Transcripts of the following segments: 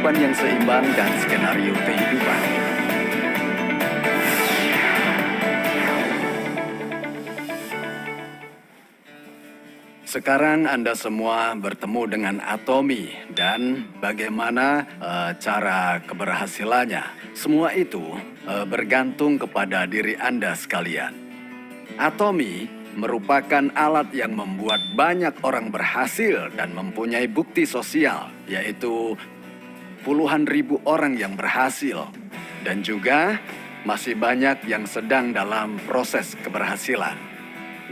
kehidupan yang seimbang dan skenario kehidupan. Sekarang Anda semua bertemu dengan Atomy dan bagaimana cara keberhasilannya. Semua itu bergantung kepada diri Anda sekalian. Atomy merupakan alat yang membuat banyak orang berhasil dan mempunyai bukti sosial, yaitu puluhan ribu orang yang berhasil. Dan juga masih banyak yang sedang dalam proses keberhasilan.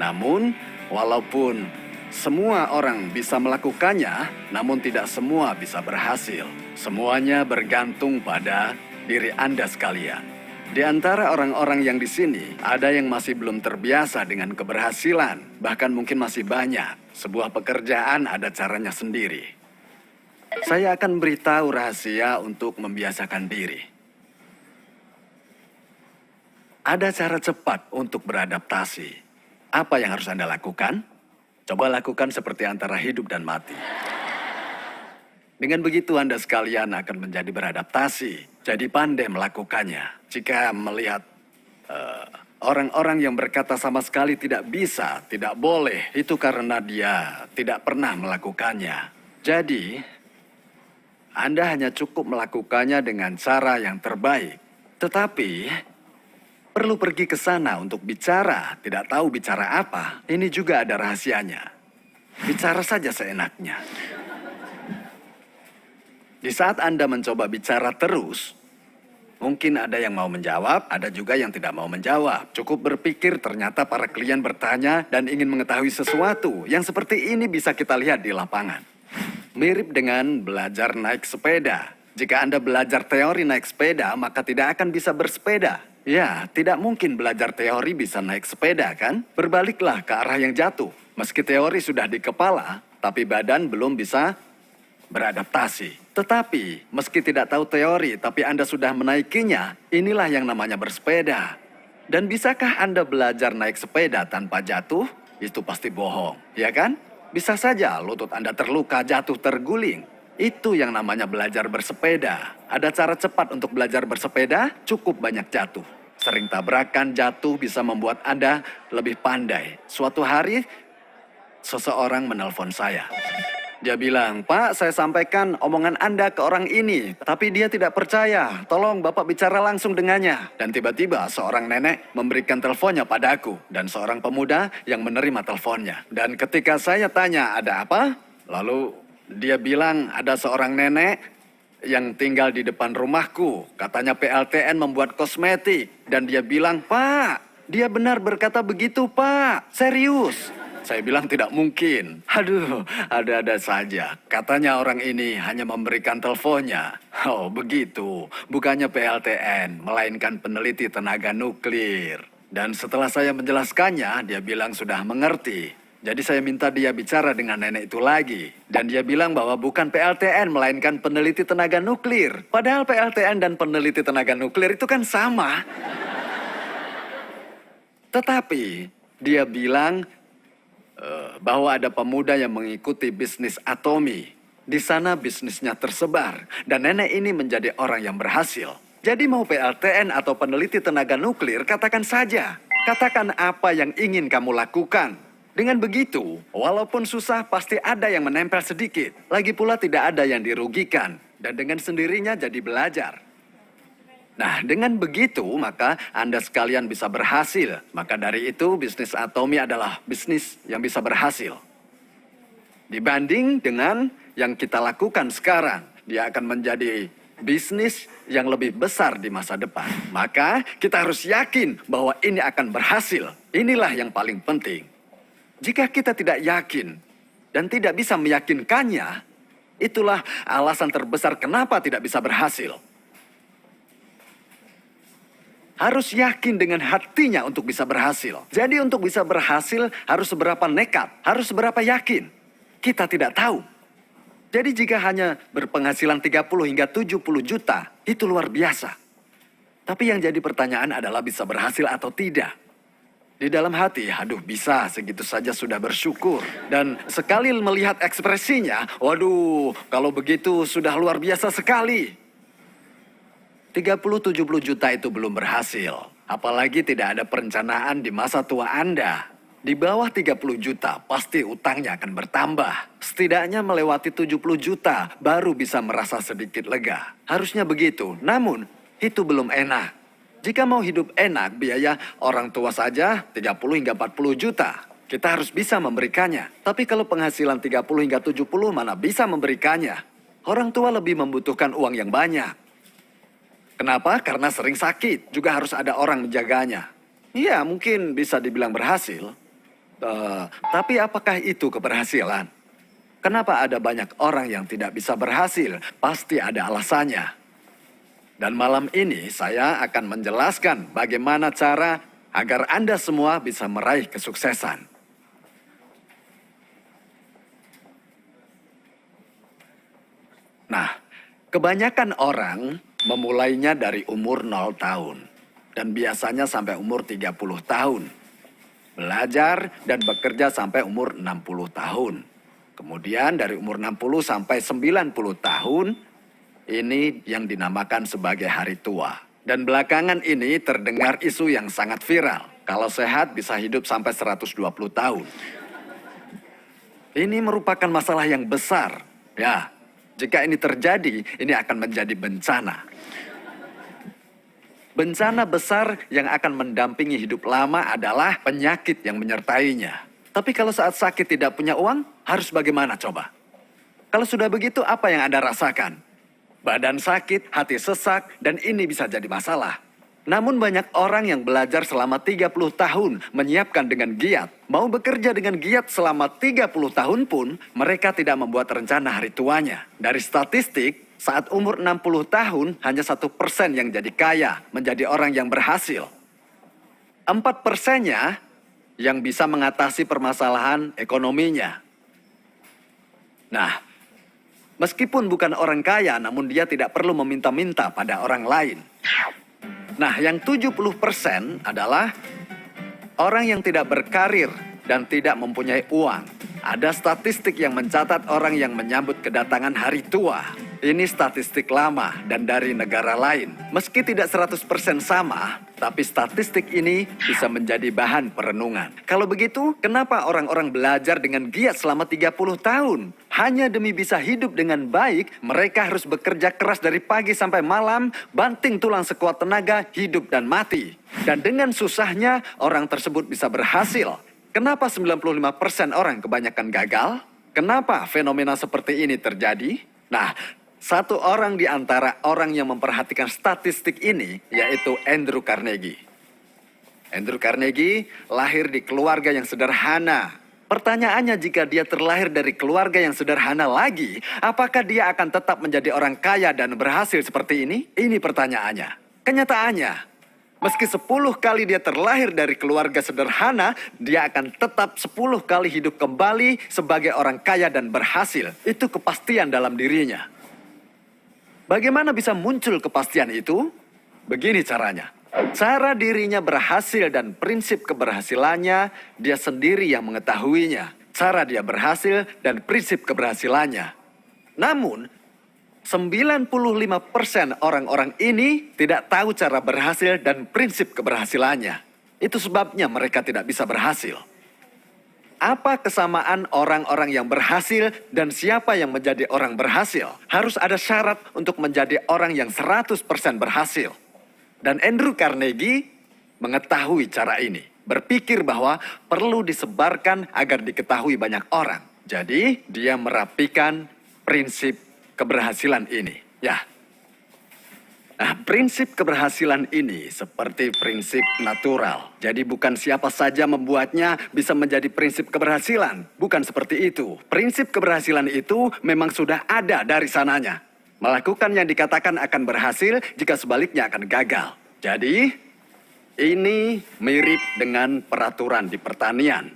Namun, walaupun semua orang bisa melakukannya, namun tidak semua bisa berhasil. Semuanya bergantung pada diri Anda sekalian. Di antara orang-orang yang di sini, ada yang masih belum terbiasa dengan keberhasilan. Bahkan mungkin masih banyak. Sebuah pekerjaan ada caranya sendiri. Saya akan beritahu rahasia untuk membiasakan diri. Ada cara cepat untuk beradaptasi. Apa yang harus Anda lakukan? Coba lakukan seperti antara hidup dan mati. Dengan begitu Anda sekalian akan menjadi beradaptasi, jadi pandai melakukannya. Jika melihat orang-orang yang berkata sama sekali tidak bisa, tidak boleh, itu karena dia tidak pernah melakukannya. Jadi, Anda hanya cukup melakukannya dengan cara yang terbaik. Tetapi, perlu pergi ke sana untuk bicara, tidak tahu bicara apa. Ini juga ada rahasianya. Bicara saja seenaknya. Di saat Anda mencoba bicara terus, mungkin ada yang mau menjawab, ada juga yang tidak mau menjawab. Cukup berpikir, ternyata para klien bertanya dan ingin mengetahui sesuatu. Yang seperti ini bisa kita lihat di lapangan. Mirip dengan belajar naik sepeda. Jika Anda belajar teori naik sepeda, maka tidak akan bisa bersepeda. Ya, tidak mungkin belajar teori bisa naik sepeda, kan? Berbaliklah ke arah yang jatuh. Meski teori sudah di kepala, tapi badan belum bisa beradaptasi. Tetapi, meski tidak tahu teori, tapi Anda sudah menaikinya, inilah yang namanya bersepeda. Dan bisakah Anda belajar naik sepeda tanpa jatuh? Itu pasti bohong, ya kan? Bisa saja lutut Anda terluka, jatuh, terguling. Itu yang namanya belajar bersepeda. Ada cara cepat untuk belajar bersepeda, cukup banyak jatuh. Sering tabrakan, jatuh bisa membuat Anda lebih pandai. Suatu hari, seseorang menelpon saya. Dia bilang, "Pak, saya sampaikan omongan Anda ke orang ini, tapi dia tidak percaya. Tolong Bapak bicara langsung dengannya." Dan tiba-tiba seorang nenek memberikan teleponnya padaku, dan seorang pemuda yang menerima teleponnya. Dan ketika saya tanya, "Ada apa?" Lalu dia bilang, "Ada seorang nenek yang tinggal di depan rumahku. Katanya PLTN membuat kosmetik." Dan dia bilang, "Pak, dia benar berkata begitu, Pak. Serius." Saya bilang tidak mungkin. Aduh, ada-ada saja. Katanya orang ini hanya memberikan teleponnya. Oh, begitu. Bukannya PLTN, melainkan peneliti tenaga nuklir. Dan setelah saya menjelaskannya, dia bilang sudah mengerti. Jadi saya minta dia bicara dengan nenek itu lagi. Dan dia bilang bahwa bukan PLTN, melainkan peneliti tenaga nuklir. Padahal PLTN dan peneliti tenaga nuklir itu kan sama. Tetapi dia bilang bahwa ada pemuda yang mengikuti bisnis Atomy. Di sana bisnisnya tersebar. Dan nenek ini menjadi orang yang berhasil. Jadi mau PLTN atau peneliti tenaga nuklir, katakan saja. Katakan apa yang ingin kamu lakukan. Dengan begitu, walaupun susah pasti ada yang menempel sedikit. Lagi pula tidak ada yang dirugikan. Dan dengan sendirinya jadi belajar. Nah, dengan begitu maka Anda sekalian bisa berhasil. Maka dari itu bisnis Atomy adalah bisnis yang bisa berhasil. Dibanding dengan yang kita lakukan sekarang, dia akan menjadi bisnis yang lebih besar di masa depan. Maka kita harus yakin bahwa ini akan berhasil. Inilah yang paling penting. Jika kita tidak yakin dan tidak bisa meyakinkannya, itulah alasan terbesar kenapa tidak bisa berhasil. Harus yakin dengan hatinya untuk bisa berhasil. Jadi untuk bisa berhasil harus seberapa nekat, harus seberapa yakin. Kita tidak tahu. Jadi jika hanya berpenghasilan 30 hingga 70 juta, itu luar biasa. Tapi yang jadi pertanyaan adalah bisa berhasil atau tidak. Di dalam hati, aduh bisa segitu saja sudah bersyukur. Dan sekali melihat ekspresinya, waduh kalau begitu sudah luar biasa sekali. 30-70 juta itu belum berhasil. Apalagi tidak ada perencanaan di masa tua Anda. Di bawah 30 juta pasti utangnya akan bertambah. Setidaknya melewati 70 juta baru bisa merasa sedikit lega. Harusnya begitu, namun itu belum enak. Jika mau hidup enak, biaya orang tua saja 30 hingga 40 juta. Kita harus bisa memberikannya. Tapi kalau penghasilan 30 hingga 70 mana bisa memberikannya. Orang tua lebih membutuhkan uang yang banyak. Kenapa? Karena sering sakit, juga harus ada orang menjaganya. Iya, mungkin bisa dibilang berhasil. Tapi apakah itu keberhasilan? Kenapa ada banyak orang yang tidak bisa berhasil? Pasti ada alasannya. Dan malam ini saya akan menjelaskan bagaimana cara agar Anda semua bisa meraih kesuksesan. Nah, kebanyakan orang memulainya dari umur 0 tahun. Dan biasanya sampai umur 30 tahun. Belajar dan bekerja sampai umur 60 tahun. Kemudian dari umur 60 sampai 90 tahun, ini yang dinamakan sebagai hari tua. Dan belakangan ini terdengar isu yang sangat viral. Kalau sehat bisa hidup sampai 120 tahun. Ini merupakan masalah yang besar. Ya, jika ini terjadi, ini akan menjadi bencana. Bencana besar yang akan mendampingi hidup lama adalah penyakit yang menyertainya. Tapi kalau saat sakit tidak punya uang, harus bagaimana coba? Kalau sudah begitu, apa yang Anda rasakan? Badan sakit, hati sesak, dan ini bisa jadi masalah. Namun banyak orang yang belajar selama 30 tahun menyiapkan dengan giat. Mau bekerja dengan giat selama 30 tahun pun, mereka tidak membuat rencana hari tuanya. Dari statistik, saat umur 60 tahun, hanya 1% yang jadi kaya, menjadi orang yang berhasil. 4%-nya yang bisa mengatasi permasalahan ekonominya. Nah, meskipun bukan orang kaya, namun dia tidak perlu meminta-minta pada orang lain. Nah, yang 70% adalah orang yang tidak berkarir dan tidak mempunyai uang. Ada statistik yang mencatat orang yang menyambut kedatangan hari tua. Ini statistik lama dan dari negara lain. Meski tidak 100% sama, tapi statistik ini bisa menjadi bahan perenungan. Kalau begitu, kenapa orang-orang belajar dengan giat selama 30 tahun? Hanya demi bisa hidup dengan baik, mereka harus bekerja keras dari pagi sampai malam, banting tulang sekuat tenaga, hidup dan mati. Dan dengan susahnya, orang tersebut bisa berhasil. Kenapa 95% orang kebanyakan gagal? Kenapa fenomena seperti ini terjadi? Nah, satu orang di antara orang yang memperhatikan statistik ini, yaitu Andrew Carnegie. Andrew Carnegie lahir di keluarga yang sederhana. Pertanyaannya, jika dia terlahir dari keluarga yang sederhana lagi, apakah dia akan tetap menjadi orang kaya dan berhasil seperti ini? Ini pertanyaannya. Kenyataannya, meski 10 kali dia terlahir dari keluarga sederhana, dia akan tetap 10 kali hidup kembali sebagai orang kaya dan berhasil. Itu kepastian dalam dirinya. Bagaimana bisa muncul kepastian itu? Begini caranya. Cara dirinya berhasil dan prinsip keberhasilannya, dia sendiri yang mengetahuinya. Cara dia berhasil dan prinsip keberhasilannya. Namun, 95% orang-orang ini tidak tahu cara berhasil dan prinsip keberhasilannya. Itu sebabnya mereka tidak bisa berhasil. Apa kesamaan orang-orang yang berhasil dan siapa yang menjadi orang berhasil? Harus ada syarat untuk menjadi orang yang 100% berhasil. Dan Andrew Carnegie mengetahui cara ini. Berpikir bahwa perlu disebarkan agar diketahui banyak orang. Jadi dia merapikan prinsip keberhasilan ini. Ya. Nah, prinsip keberhasilan ini seperti prinsip natural. Jadi bukan siapa saja membuatnya bisa menjadi prinsip keberhasilan. Bukan seperti itu. Prinsip keberhasilan itu memang sudah ada dari sananya. Melakukan yang dikatakan akan berhasil jika sebaliknya akan gagal. Jadi, ini mirip dengan peraturan di pertanian.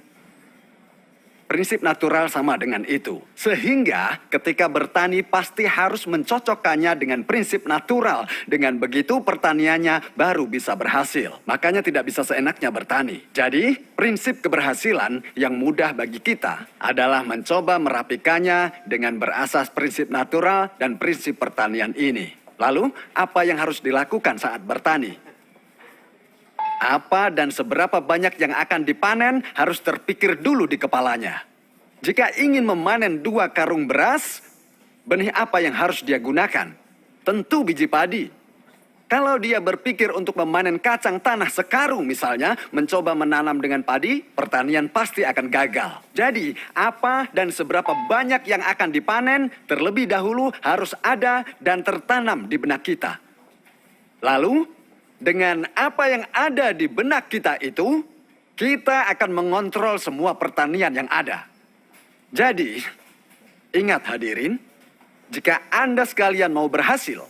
Prinsip natural sama dengan itu. Sehingga ketika bertani pasti harus mencocokkannya dengan prinsip natural. Dengan begitu pertaniannya baru bisa berhasil. Makanya tidak bisa seenaknya bertani. Jadi prinsip keberhasilan yang mudah bagi kita adalah mencoba merapikannya dengan berasas prinsip natural dan prinsip pertanian ini. Lalu apa yang harus dilakukan saat bertani? Apa dan seberapa banyak yang akan dipanen harus terpikir dulu di kepalanya. Jika ingin memanen 2 karung beras, benih apa yang harus dia gunakan? Tentu biji padi. Kalau dia berpikir untuk memanen kacang tanah sekarung misalnya, mencoba menanam dengan padi, pertanian pasti akan gagal. Jadi, apa dan seberapa banyak yang akan dipanen, terlebih dahulu harus ada dan tertanam di benak kita. Lalu, dengan apa yang ada di benak kita itu, kita akan mengontrol semua pertanian yang ada. Jadi, ingat hadirin, jika Anda sekalian mau berhasil,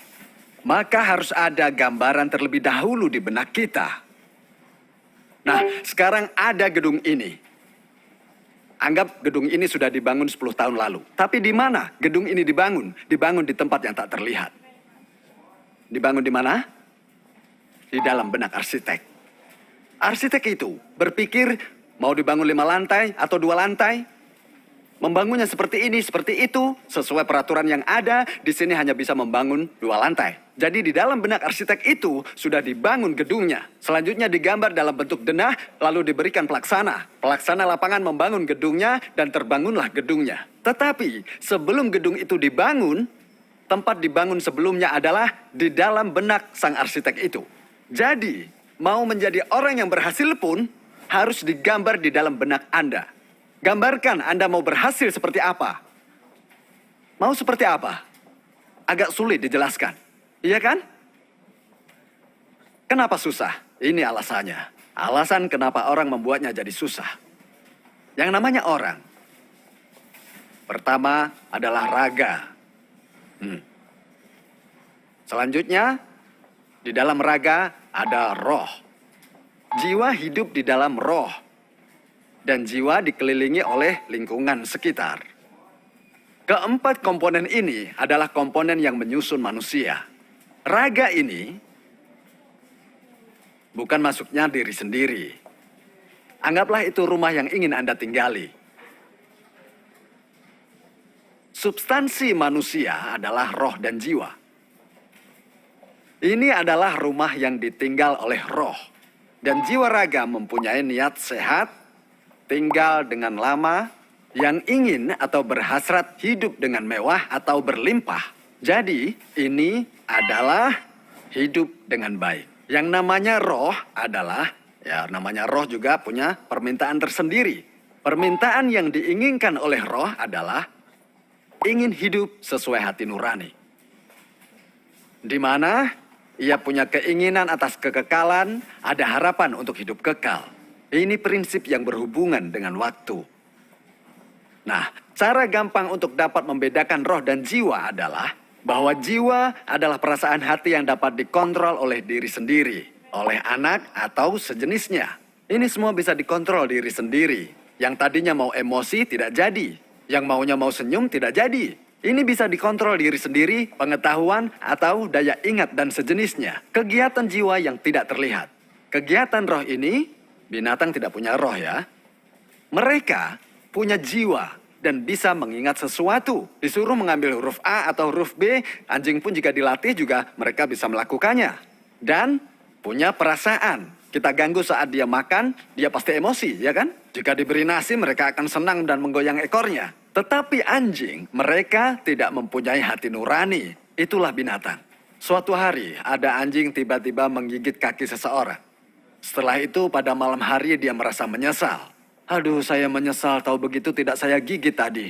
maka harus ada gambaran terlebih dahulu di benak kita. Nah, sekarang ada gedung ini. Anggap gedung ini sudah dibangun 10 tahun lalu. Tapi di mana gedung ini dibangun? Dibangun di tempat yang tak terlihat. Dibangun di mana? Di dalam benak arsitek. Arsitek itu berpikir mau dibangun 5 lantai atau 2 lantai. Membangunnya seperti ini, seperti itu, sesuai peraturan yang ada, di sini hanya bisa membangun 2 lantai. Jadi di dalam benak arsitek itu sudah dibangun gedungnya. Selanjutnya digambar dalam bentuk denah, lalu diberikan pelaksana. Pelaksana lapangan membangun gedungnya dan terbangunlah gedungnya. Tetapi sebelum gedung itu dibangun, tempat dibangun sebelumnya adalah di dalam benak sang arsitek itu. Jadi, mau menjadi orang yang berhasil pun harus digambar di dalam benak Anda. Gambarkan Anda mau berhasil seperti apa. Mau seperti apa? Agak sulit dijelaskan. Iya kan? Kenapa susah? Ini alasannya. Alasan kenapa orang membuatnya jadi susah. Yang namanya orang. Pertama adalah raga. Selanjutnya, di dalam raga ada roh. Jiwa hidup di dalam roh. Dan jiwa dikelilingi oleh lingkungan sekitar. Keempat komponen ini adalah komponen yang menyusun manusia. Raga ini bukan masuknya diri sendiri. Anggaplah itu rumah yang ingin Anda tinggali. Substansi manusia adalah roh dan jiwa. Ini adalah rumah yang ditinggal oleh roh. Dan jiwa raga mempunyai niat sehat, tinggal dengan lama, yang ingin atau berhasrat hidup dengan mewah atau berlimpah. Jadi, ini adalah hidup dengan baik. Yang namanya roh adalah, namanya roh juga punya permintaan tersendiri. Permintaan yang diinginkan oleh roh adalah ingin hidup sesuai hati nurani. Di mana ia punya keinginan atas kekekalan, ada harapan untuk hidup kekal. Ini prinsip yang berhubungan dengan waktu. Nah, cara gampang untuk dapat membedakan roh dan jiwa adalah bahwa jiwa adalah perasaan hati yang dapat dikontrol oleh diri sendiri, oleh anak atau sejenisnya. Ini semua bisa dikontrol diri sendiri. Yang tadinya mau emosi tidak jadi, yang maunya mau senyum tidak jadi. Ini bisa dikontrol diri sendiri, pengetahuan, atau daya ingat dan sejenisnya. Kegiatan jiwa yang tidak terlihat. Kegiatan roh ini, binatang tidak punya roh ya. Mereka punya jiwa dan bisa mengingat sesuatu. Disuruh mengambil huruf A atau huruf B, anjing pun jika dilatih juga mereka bisa melakukannya. Dan punya perasaan. Kita ganggu saat dia makan, dia pasti emosi, ya kan? Jika diberi nasi, mereka akan senang dan menggoyang ekornya. Tetapi anjing, mereka tidak mempunyai hati nurani. Itulah binatang. Suatu hari, ada anjing tiba-tiba menggigit kaki seseorang. Setelah itu, pada malam hari dia merasa menyesal. Aduh, saya menyesal, tahu begitu tidak saya gigit tadi.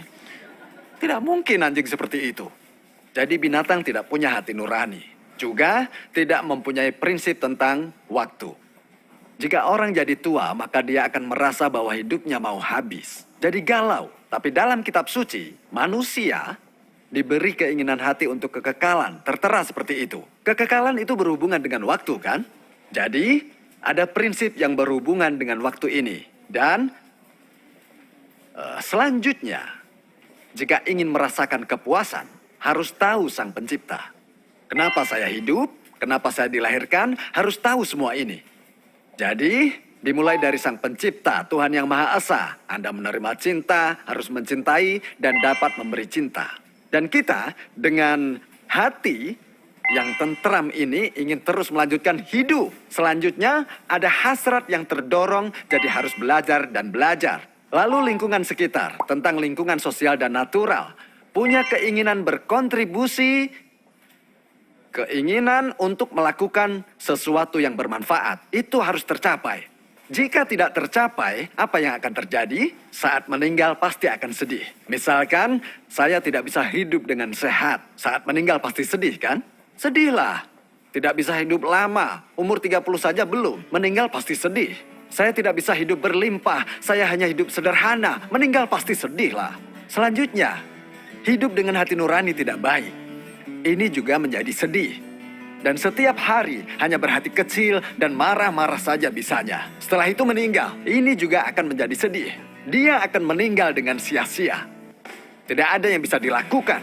Tidak mungkin anjing seperti itu. Jadi binatang tidak punya hati nurani. Juga tidak mempunyai prinsip tentang waktu. Jika orang jadi tua, maka dia akan merasa bahwa hidupnya mau habis. Jadi galau. Tapi dalam kitab suci, manusia diberi keinginan hati untuk kekekalan. Tertera seperti itu. Kekekalan itu berhubungan dengan waktu kan? Jadi ada prinsip yang berhubungan dengan waktu ini. Dan Selanjutnya, jika ingin merasakan kepuasan, harus tahu Sang Pencipta. Kenapa saya hidup? Kenapa saya dilahirkan? Harus tahu semua ini. Jadi, dimulai dari Sang Pencipta, Tuhan yang Maha Esa. Anda menerima cinta, harus mencintai, dan dapat memberi cinta. Dan kita dengan hati yang tentram ini ingin terus melanjutkan hidup. Selanjutnya, ada hasrat yang terdorong, jadi harus belajar dan belajar. Lalu lingkungan sekitar, tentang lingkungan sosial dan natural. Punya keinginan berkontribusi, keinginan untuk melakukan sesuatu yang bermanfaat. Itu harus tercapai. Jika tidak tercapai, apa yang akan terjadi? Saat meninggal pasti akan sedih. Misalkan, saya tidak bisa hidup dengan sehat. Saat meninggal pasti sedih kan? Sedihlah. Tidak bisa hidup lama. Umur 30 saja belum. Meninggal pasti sedih. Saya tidak bisa hidup berlimpah. Saya hanya hidup sederhana. Meninggal pasti sedihlah. Selanjutnya, hidup dengan hati nurani tidak baik. Ini juga menjadi sedih. Dan setiap hari hanya berhati kecil dan marah-marah saja bisanya. Setelah itu meninggal. Ini juga akan menjadi sedih. Dia akan meninggal dengan sia-sia. Tidak ada yang bisa dilakukan.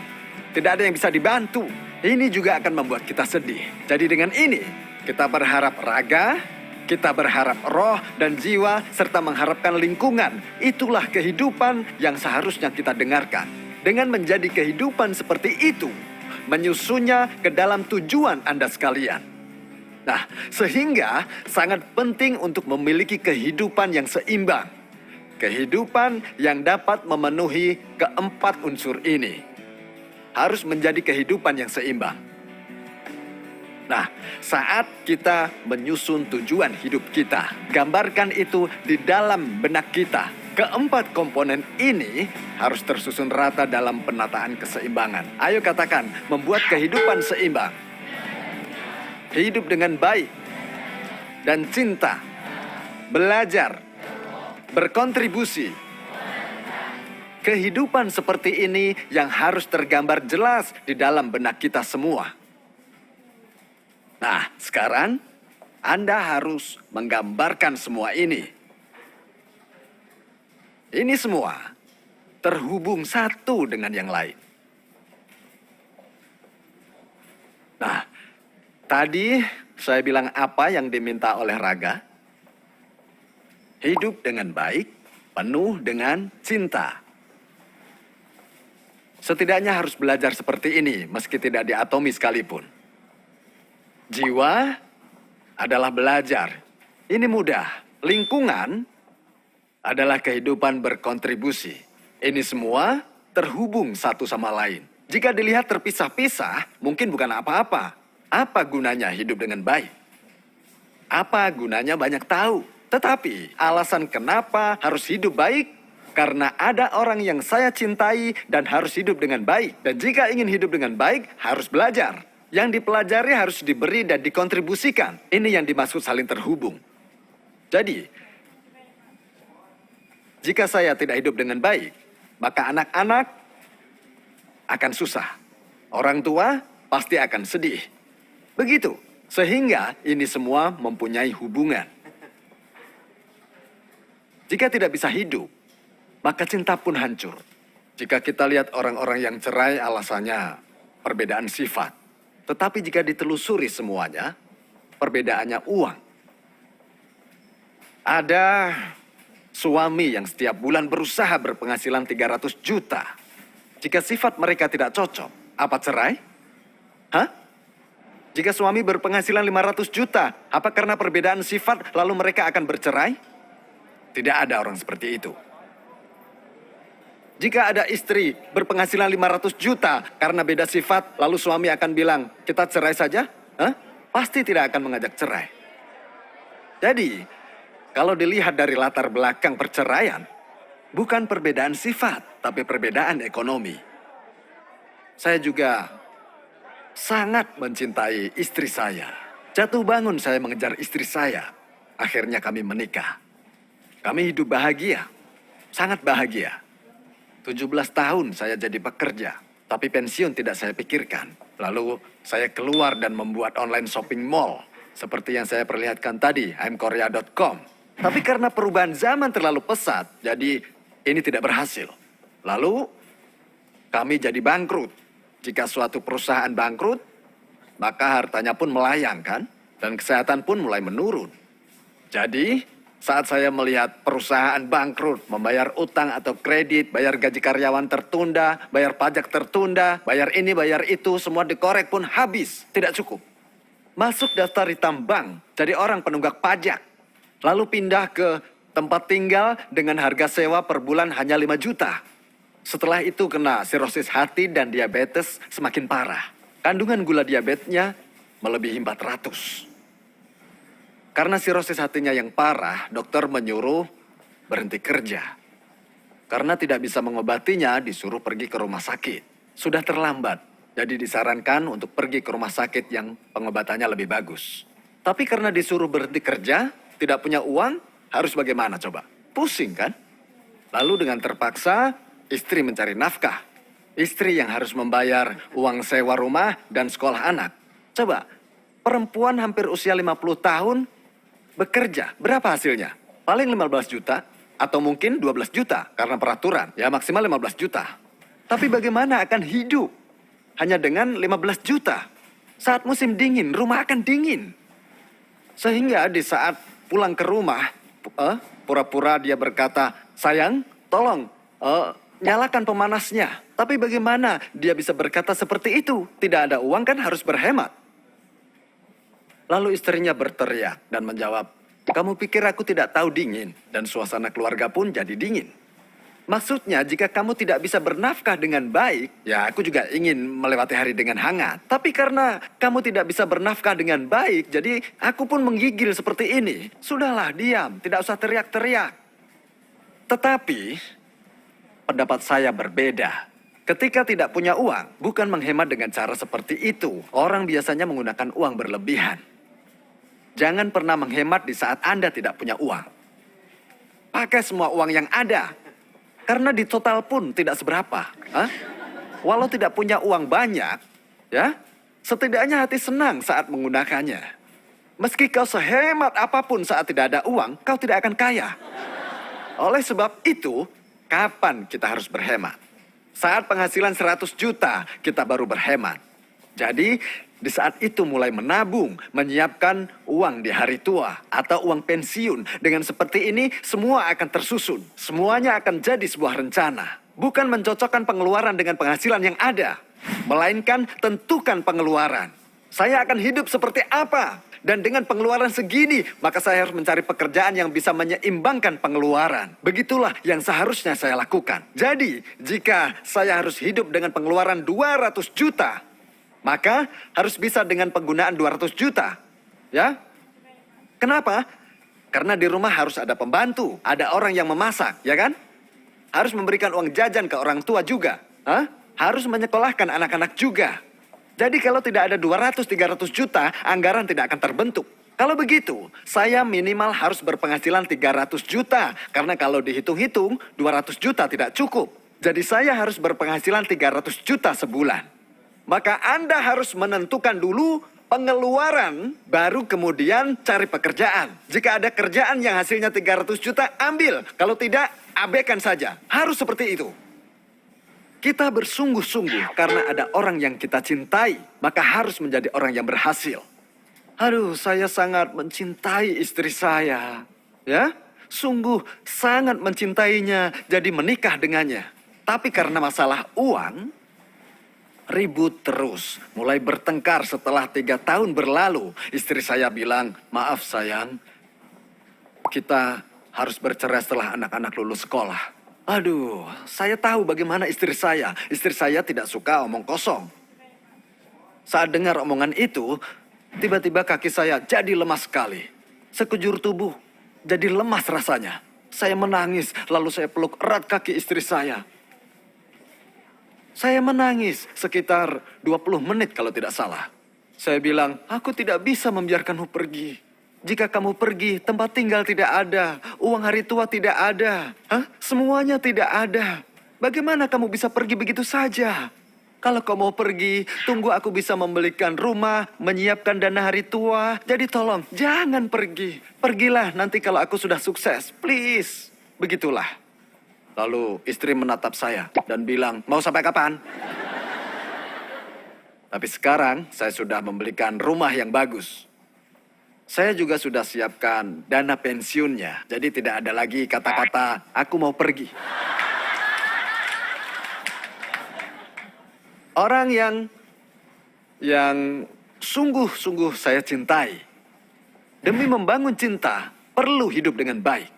Tidak ada yang bisa dibantu. Ini juga akan membuat kita sedih. Jadi dengan ini, kita berharap raga, kita berharap roh dan jiwa, serta mengharapkan lingkungan. Itulah kehidupan yang seharusnya kita dengarkan. Dengan menjadi kehidupan seperti itu, menyusunnya ke dalam tujuan Anda sekalian. Nah, sehingga sangat penting untuk memiliki kehidupan yang seimbang. Kehidupan yang dapat memenuhi keempat unsur ini. Harus menjadi kehidupan yang seimbang. Nah, saat kita menyusun tujuan hidup kita, gambarkan itu di dalam benak kita. Keempat komponen ini harus tersusun rata dalam penataan keseimbangan. Ayo katakan, membuat kehidupan seimbang. Hidup dengan baik dan cinta. Belajar. Berkontribusi. Kehidupan seperti ini yang harus tergambar jelas di dalam benak kita semua. Nah, sekarang Anda harus menggambarkan semua ini. Ini semua terhubung satu dengan yang lain. Nah, tadi saya bilang apa yang diminta oleh raga? Hidup dengan baik, penuh dengan cinta. Setidaknya harus belajar seperti ini, meski tidak diatomi sekalipun. Jiwa adalah belajar. Ini mudah. Lingkungan adalah kehidupan berkontribusi. Ini semua terhubung satu sama lain. Jika dilihat terpisah-pisah, mungkin bukan apa-apa. Apa gunanya hidup dengan baik? Apa gunanya banyak tahu? Tetapi alasan kenapa harus hidup baik? Karena ada orang yang saya cintai dan harus hidup dengan baik. Dan jika ingin hidup dengan baik, harus belajar. Yang dipelajari harus diberi dan dikontribusikan. Ini yang dimaksud saling terhubung. Jadi, jika saya tidak hidup dengan baik, maka anak-anak akan susah. Orang tua pasti akan sedih. Begitu. Sehingga ini semua mempunyai hubungan. Jika tidak bisa hidup, maka cinta pun hancur. Jika kita lihat orang-orang yang cerai alasannya perbedaan sifat. Tetapi jika ditelusuri semuanya, perbedaannya uang. Ada suami yang setiap bulan berusaha berpenghasilan 300 juta. Jika sifat mereka tidak cocok, apa cerai? Hah? Jika suami berpenghasilan 500 juta, apa karena perbedaan sifat lalu mereka akan bercerai? Tidak ada orang seperti itu. Jika ada istri berpenghasilan 500 juta karena beda sifat, lalu suami akan bilang, kita cerai saja? Hah? Pasti tidak akan mengajak cerai. Jadi, kalau dilihat dari latar belakang perceraian, bukan perbedaan sifat, tapi perbedaan ekonomi. Saya juga sangat mencintai istri saya. Jatuh bangun saya mengejar istri saya. Akhirnya kami menikah. Kami hidup bahagia, sangat bahagia. 17 tahun saya jadi pekerja, tapi pensiun tidak saya pikirkan. Lalu saya keluar dan membuat online shopping mall. Seperti yang saya perlihatkan tadi, imkorea.com. Tapi karena perubahan zaman terlalu pesat, jadi ini tidak berhasil. Lalu kami jadi bangkrut. Jika suatu perusahaan bangkrut, maka hartanya pun melayang kan? Dan kesehatan pun mulai menurun. Jadi, saat saya melihat perusahaan bangkrut, membayar utang atau kredit, bayar gaji karyawan tertunda, bayar pajak tertunda, bayar ini, bayar itu, semua dikorek pun habis, tidak cukup. Masuk daftar hitam bank, jadi orang penunggak pajak. Lalu pindah ke tempat tinggal dengan harga sewa per bulan hanya 5 juta. Setelah itu kena sirosis hati dan diabetes semakin parah. Kandungan gula diabetesnya melebihi 400. Karena sirosis hatinya yang parah, dokter menyuruh berhenti kerja. Karena tidak bisa mengobatinya, disuruh pergi ke rumah sakit. Sudah terlambat, jadi disarankan untuk pergi ke rumah sakit yang pengobatannya lebih bagus. Tapi karena disuruh berhenti kerja, tidak punya uang, harus bagaimana coba? Pusing kan? Lalu dengan terpaksa, istri mencari nafkah. Istri yang harus membayar uang sewa rumah dan sekolah anak. Coba, perempuan hampir usia 50 tahun, bekerja, berapa hasilnya? Paling 15 juta, atau mungkin 12 juta, karena peraturan, ya maksimal 15 juta. Tapi bagaimana akan hidup? Hanya dengan 15 juta. Saat musim dingin, rumah akan dingin. Sehingga di saat pulang ke rumah, pura-pura dia berkata, sayang, tolong, nyalakan pemanasnya. Tapi bagaimana dia bisa berkata seperti itu? Tidak ada uang kan harus berhemat. Lalu istrinya berteriak dan menjawab, kamu pikir aku tidak tahu dingin? Dan suasana keluarga pun jadi dingin. Maksudnya jika kamu tidak bisa bernafkah dengan baik, ya aku juga ingin melewati hari dengan hangat. Tapi karena kamu tidak bisa bernafkah dengan baik, jadi aku pun menggigil seperti ini. Sudahlah, diam, tidak usah teriak-teriak. Tetapi pendapat saya berbeda. Ketika tidak punya uang, bukan menghemat dengan cara seperti itu. Orang biasanya menggunakan uang berlebihan. Jangan pernah menghemat di saat Anda tidak punya uang. Pakai semua uang yang ada. Karena di total pun tidak seberapa. Walau tidak punya uang banyak, ya, setidaknya hati senang saat menggunakannya. Meski kau sehemat apapun saat tidak ada uang, kau tidak akan kaya. Oleh sebab itu, kapan kita harus berhemat? Saat penghasilan 100 juta, kita baru berhemat. Jadi, di saat itu mulai menabung, menyiapkan uang di hari tua atau uang pensiun. Dengan seperti ini, semua akan tersusun. Semuanya akan jadi sebuah rencana. Bukan mencocokkan pengeluaran dengan penghasilan yang ada. Melainkan tentukan pengeluaran. Saya akan hidup seperti apa? Dan dengan pengeluaran segini, maka saya harus mencari pekerjaan yang bisa menyeimbangkan pengeluaran. Begitulah yang seharusnya saya lakukan. Jadi, jika saya harus hidup dengan pengeluaran 200 juta, maka harus bisa dengan penggunaan 200 juta. Ya? Kenapa? Karena di rumah harus ada pembantu, ada orang yang memasak, ya kan? Harus memberikan uang jajan ke orang tua juga. Harus menyekolahkan anak-anak juga. Jadi kalau tidak ada 200-300 juta, anggaran tidak akan terbentuk. Kalau begitu, saya minimal harus berpenghasilan 300 juta. Karena kalau dihitung-hitung, 200 juta tidak cukup. Jadi saya harus berpenghasilan 300 juta sebulan. Maka Anda harus menentukan dulu pengeluaran, baru kemudian cari pekerjaan. Jika ada kerjaan yang hasilnya 300 juta, ambil. Kalau tidak, abaikan saja. Harus seperti itu. Kita bersungguh-sungguh karena ada orang yang kita cintai, maka harus menjadi orang yang berhasil. Aduh, saya sangat mencintai istri saya. Ya, sungguh sangat mencintainya, jadi menikah dengannya. Tapi karena masalah uang, ribut terus, mulai bertengkar setelah 3 tahun berlalu. Istri saya bilang, maaf sayang, kita harus bercerai setelah anak-anak lulus sekolah. Aduh, saya tahu bagaimana istri saya. Istri saya tidak suka omong kosong. Saat dengar omongan itu, tiba-tiba kaki saya jadi lemas sekali. Sekujur tubuh jadi lemas rasanya. Saya menangis, lalu saya peluk erat kaki istri saya. Saya menangis sekitar 20 menit kalau tidak salah. Saya bilang, aku tidak bisa membiarkanmu pergi. Jika kamu pergi, tempat tinggal tidak ada. Uang hari tua tidak ada. Semuanya tidak ada. Bagaimana kamu bisa pergi begitu saja? Kalau kau mau pergi, tunggu aku bisa membelikan rumah, menyiapkan dana hari tua. Jadi tolong, jangan pergi. Pergilah nanti kalau aku sudah sukses, please. Begitulah. Lalu istri menatap saya dan bilang, mau sampai kapan? Tapi sekarang saya sudah membelikan rumah yang bagus. Saya juga sudah siapkan dana pensiunnya. Jadi tidak ada lagi kata-kata, aku mau pergi. Orang yang sungguh-sungguh saya cintai. Demi membangun cinta, perlu hidup dengan baik.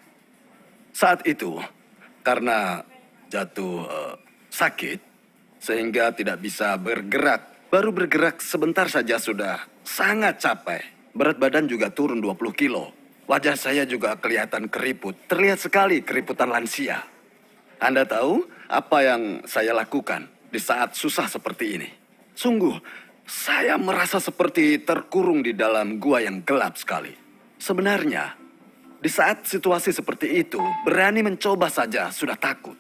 Saat itu, karena jatuh sakit, sehingga tidak bisa bergerak. Baru bergerak sebentar saja sudah sangat capek. Berat badan juga turun 20 kilo. Wajah saya juga kelihatan keriput. Terlihat sekali keriputan lansia. Anda tahu apa yang saya lakukan di saat susah seperti ini? Sungguh, saya merasa seperti terkurung di dalam gua yang gelap sekali. Sebenarnya, di saat situasi seperti itu, berani mencoba saja sudah takut.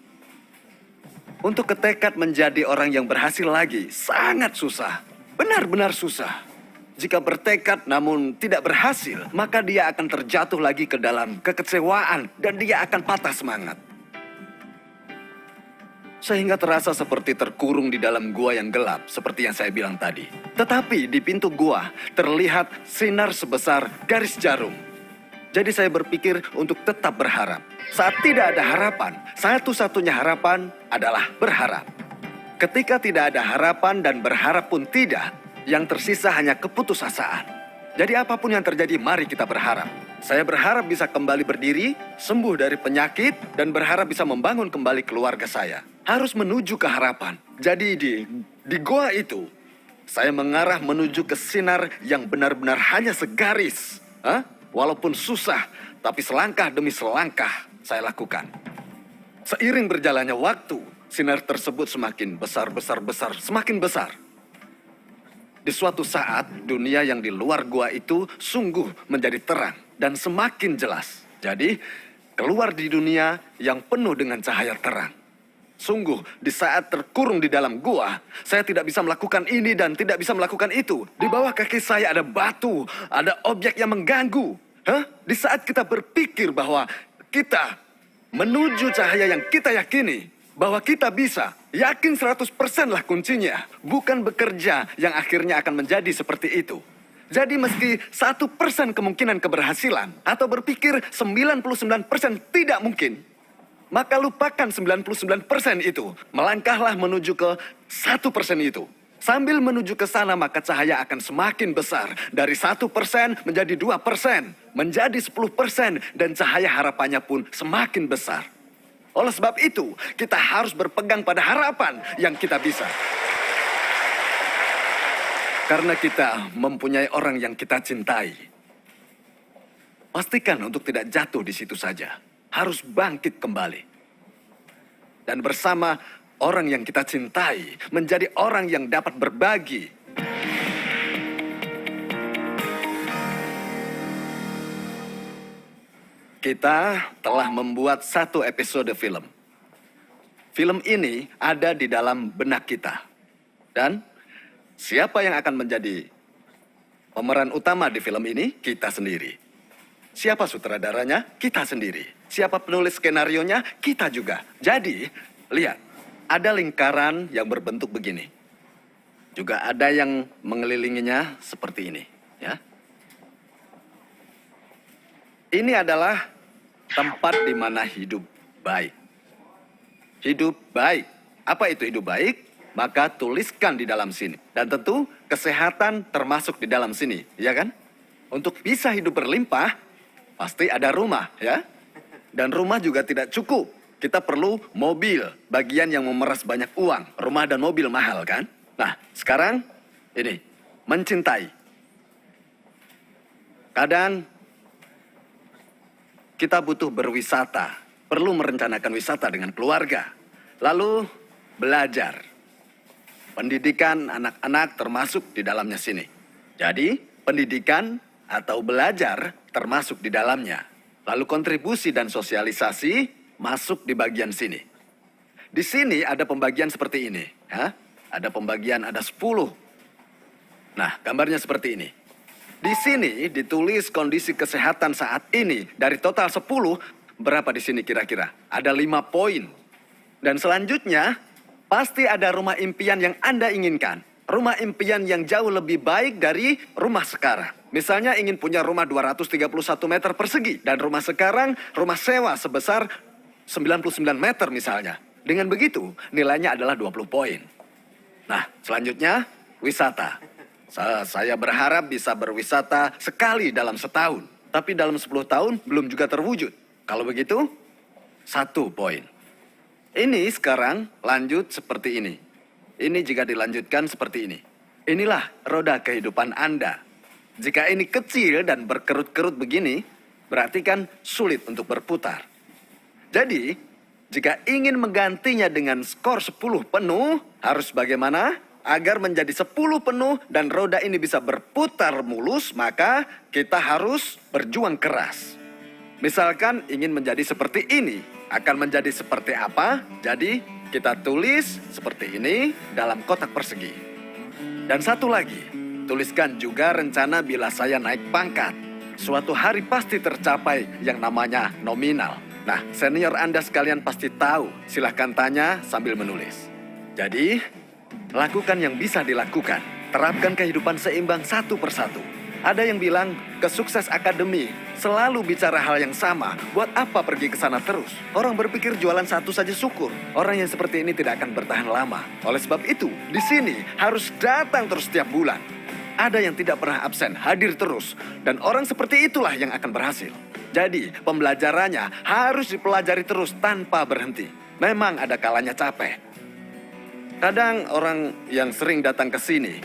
Untuk ketekad menjadi orang yang berhasil lagi, sangat susah. Benar-benar susah. Jika bertekad namun tidak berhasil, maka dia akan terjatuh lagi ke dalam kekecewaan dan dia akan patah semangat. Sehingga terasa seperti terkurung di dalam gua yang gelap, seperti yang saya bilang tadi. Tetapi di pintu gua terlihat sinar sebesar garis jarum. Jadi saya berpikir untuk tetap berharap. Saat tidak ada harapan, satu-satunya harapan adalah berharap. Ketika tidak ada harapan dan berharap pun tidak, yang tersisa hanya keputusasaan. Jadi apapun yang terjadi, mari kita berharap. Saya berharap bisa kembali berdiri, sembuh dari penyakit, dan berharap bisa membangun kembali keluarga saya. Harus menuju ke harapan. Jadi di goa itu, saya mengarah menuju ke sinar yang benar-benar hanya segaris. Walaupun susah, tapi selangkah demi selangkah saya lakukan. Seiring berjalannya waktu, sinar tersebut semakin besar, semakin besar. Di suatu saat, dunia yang di luar gua itu sungguh menjadi terang dan semakin jelas. Jadi, keluar di dunia yang penuh dengan cahaya terang. Sungguh, di saat terkurung di dalam gua, saya tidak bisa melakukan ini dan tidak bisa melakukan itu. Di bawah kaki saya ada batu, ada objek yang mengganggu. Di saat kita berpikir bahwa kita menuju cahaya yang kita yakini, bahwa kita bisa, yakin 100% lah kuncinya. Bukan bekerja yang akhirnya akan menjadi seperti itu. Jadi meski 1% kemungkinan keberhasilan, atau berpikir 99% tidak mungkin, maka lupakan 99% itu. Melangkahlah menuju ke 1% itu. Sambil menuju ke sana, maka cahaya akan semakin besar. Dari 1% menjadi 2%, menjadi 10%, dan cahaya harapannya pun semakin besar. Oleh sebab itu, kita harus berpegang pada harapan yang kita bisa. Karena kita mempunyai orang yang kita cintai. Pastikan untuk tidak jatuh di situ saja. Harus bangkit kembali. Dan bersama orang yang kita cintai, menjadi orang yang dapat berbagi. Kita telah membuat satu episode film. Film ini ada di dalam benak kita. Dan siapa yang akan menjadi pemeran utama di film ini? Kita sendiri. Siapa sutradaranya? Kita sendiri. Siapa penulis skenarionya? Kita juga. Jadi, lihat. Ada lingkaran yang berbentuk begini. Juga ada yang mengelilinginya seperti ini. Ya. Ini adalah tempat di mana hidup baik. Hidup baik. Apa itu hidup baik? Maka tuliskan di dalam sini. Dan tentu kesehatan termasuk di dalam sini. Ya kan? Untuk bisa hidup berlimpah, pasti ada rumah. Ya. Dan rumah juga tidak cukup. Kita perlu mobil, bagian yang memeras banyak uang. Rumah dan mobil mahal kan? Nah, sekarang ini, mencintai. Kadang kita butuh berwisata, perlu merencanakan wisata dengan keluarga. Lalu belajar. Pendidikan anak-anak termasuk di dalamnya sini. Jadi, pendidikan atau belajar termasuk di dalamnya. Lalu kontribusi dan sosialisasi masuk di bagian sini. Di sini ada pembagian seperti ini. Ya. Ada pembagian, ada 10. Nah, gambarnya seperti ini. Di sini ditulis kondisi kesehatan saat ini. Dari total 10, berapa di sini kira-kira? Ada 5 poin. Dan selanjutnya, pasti ada rumah impian yang Anda inginkan. Rumah impian yang jauh lebih baik dari rumah sekarang. Misalnya ingin punya rumah 231 meter persegi. Dan rumah sekarang, rumah sewa sebesar 99 meter misalnya. Dengan begitu, nilainya adalah 20 poin. Nah, selanjutnya, wisata. Saya berharap bisa berwisata sekali dalam setahun. Tapi dalam 10 tahun belum juga terwujud. Kalau begitu, 1 poin. Ini sekarang lanjut seperti ini. Ini jika dilanjutkan seperti ini. Inilah roda kehidupan Anda. Jika ini kecil dan berkerut-kerut begini, berarti kan sulit untuk berputar. Jadi, jika ingin menggantinya dengan skor 10 penuh, harus bagaimana? Agar menjadi 10 penuh dan roda ini bisa berputar mulus, maka kita harus berjuang keras. Misalkan ingin menjadi seperti ini, akan menjadi seperti apa? Jadi kita tulis seperti ini dalam kotak persegi. Dan satu lagi, tuliskan juga rencana bila saya naik pangkat. Suatu hari pasti tercapai yang namanya nominal. Nah, senior Anda sekalian pasti tahu, silahkan tanya sambil menulis. Jadi, lakukan yang bisa dilakukan. Terapkan kehidupan seimbang satu persatu. Ada yang bilang, kesukses akademi selalu bicara hal yang sama. Buat apa pergi ke sana terus? Orang berpikir jualan satu saja syukur. Orang yang seperti ini tidak akan bertahan lama. Oleh sebab itu, di sini harus datang terus setiap bulan. Ada yang tidak pernah absen, hadir terus. Dan orang seperti itulah yang akan berhasil. Jadi, pembelajarannya harus dipelajari terus tanpa berhenti. Memang ada kalanya capek. Kadang orang yang sering datang ke sini,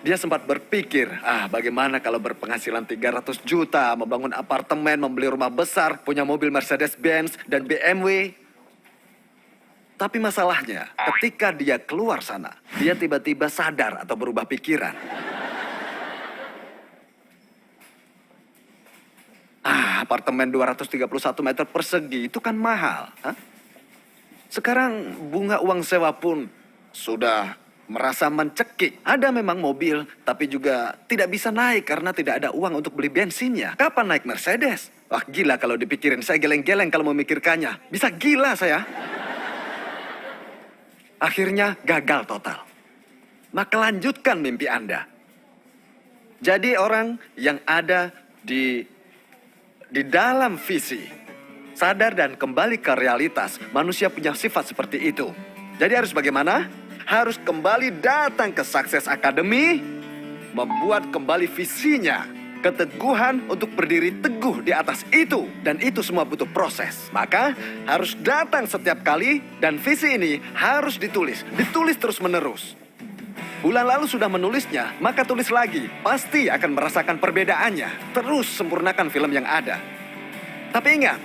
dia sempat berpikir, bagaimana kalau berpenghasilan 300 juta, membangun apartemen, membeli rumah besar, punya mobil Mercedes-Benz dan BMW. Tapi masalahnya, ketika dia keluar sana, dia tiba-tiba sadar atau berubah pikiran. Apartemen 231 meter persegi itu kan mahal. Sekarang bunga uang sewa pun sudah merasa mencekik. Ada memang mobil, tapi juga tidak bisa naik karena tidak ada uang untuk beli bensinnya. Kapan naik Mercedes? Wah, gila kalau dipikirin. Saya geleng-geleng kalau memikirkannya. Bisa gila saya. Akhirnya gagal total. Maka lanjutkan mimpi Anda. Jadi orang yang ada di dalam visi, sadar dan kembali ke realitas, manusia punya sifat seperti itu. Jadi harus bagaimana? Harus kembali datang ke Sukses Academy, membuat kembali visinya, keteguhan untuk berdiri teguh di atas itu. Dan itu semua butuh proses. Maka harus datang setiap kali dan visi ini harus ditulis terus menerus. Bulan lalu sudah menulisnya, maka tulis lagi. Pasti akan merasakan perbedaannya. Terus sempurnakan film yang ada. Tapi ingat,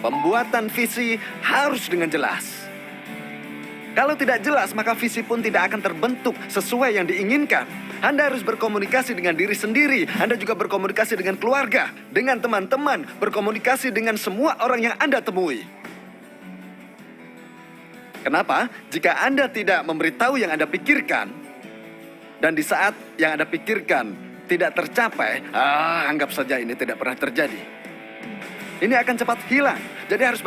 pembuatan visi harus dengan jelas. Kalau tidak jelas, maka visi pun tidak akan terbentuk sesuai yang diinginkan. Anda harus berkomunikasi dengan diri sendiri. Anda juga berkomunikasi dengan keluarga, dengan teman-teman, berkomunikasi dengan semua orang yang Anda temui. Kenapa? Jika Anda tidak memberitahu yang Anda pikirkan, dan di saat yang Anda pikirkan tidak tercapai, anggap saja ini tidak pernah terjadi. Ini akan cepat hilang. Jadi harus